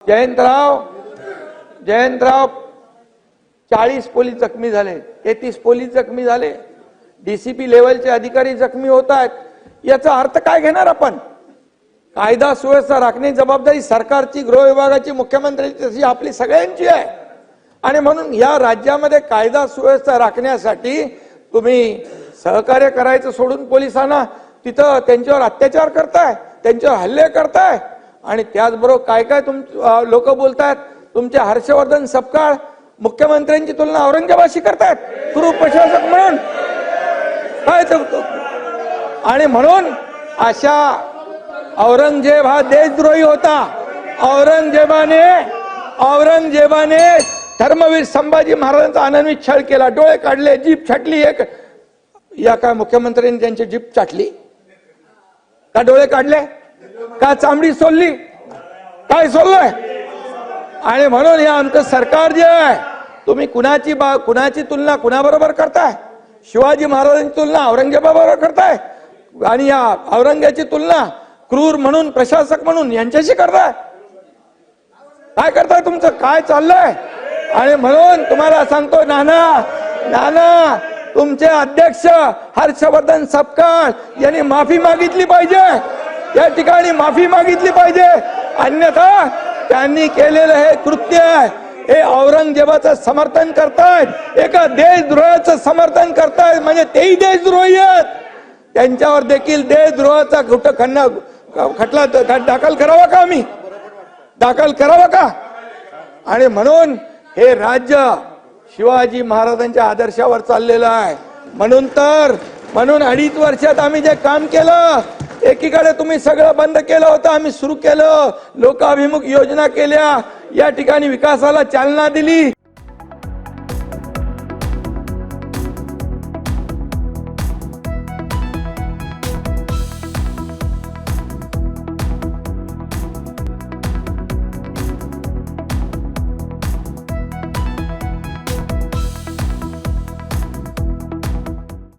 Jayantrao 40 police जखमी झाले, 33 police जखमी झाले, डीसीपी लेवलचे अधिकारी जखमी होत आहेत. याचा अर्थ काय घेणार आपण? कायदा सुव्यवस्था राखण्याची जबाबदारी सरकारची, गृह विभागाची, मुख्यमंत्र्यांची, तशी आपली सगळ्यांची आहे. आणि म्हणून या राज्यामध्ये कायदा सुव्यवस्था राखण्यासाठी तुम्ही सहकार्य करायचं सोडून पोलिसांना तिथं त्यांच्यावर अत्याचार करताय, त्यांच्यावर हल्ले करताय. आणि त्याचबरोबर काय काय लोक बोलतायत, तुमचे हर्षवर्धन सपकाळ मुख्यमंत्र्यांची तुलना औरंगजेबाशी करतायत क्रूर प्रशासक म्हणून. काय आणि म्हणून अशा औरंगजेब हा देशद्रोही होता. औरंगजेबाने धर्मवीर संभाजी महाराजांचा अनन्वित छळ केला, डोळे काढले, जीभ छाटली. या काय मुख्यमंत्र्यांनी त्यांची जीभ चाटली का? डोळे काढले का? चामडी सोलली? काय सोललंय? आणि म्हणून हे आमचं सरकार जे आहे, तुम्ही कुणाची तुलना कुणाबरोबर करताय? शिवाजी महाराजांची तुलना औरंगजेबाबरोबर करताय आणि या औरंगजेबाची तुलना क्रूर म्हणून, प्रशासक म्हणून यांच्याशी करताय. काय करताय? तुमचं काय चाललंय? आणि म्हणून तुम्हाला सांगतो, नाना तुमचे अध्यक्ष हर्षवर्धन सपकाळ यांनी माफी मागितली पाहिजे. या ठिकाणी माफी मागितली पाहिजे. अन्यथा त्यांनी केलेलं हे कृत्य हे औरंगजेबाचं समर्थन करतायत, एका देशद्रोहाचं समर्थन करतायत. म्हणजे तेही देशद्रोही आहेत. त्यांच्यावर देखील देशद्रोहाचा खटला दाखल करावा का? आम्ही दाखल करावा का? आणि म्हणून हे राज्य शिवाजी महाराजांच्या आदर्शावर चाललेलं आहे. म्हणून 2.5 वर्षात आम्ही जे काम केलं, एकीकडे तुम्ही सगळं बंद केलं होतं, आम्ही सुरू केलं, लोकाभिमुख योजना केल्या, या ठिकाणी विकासाला चालना दिली.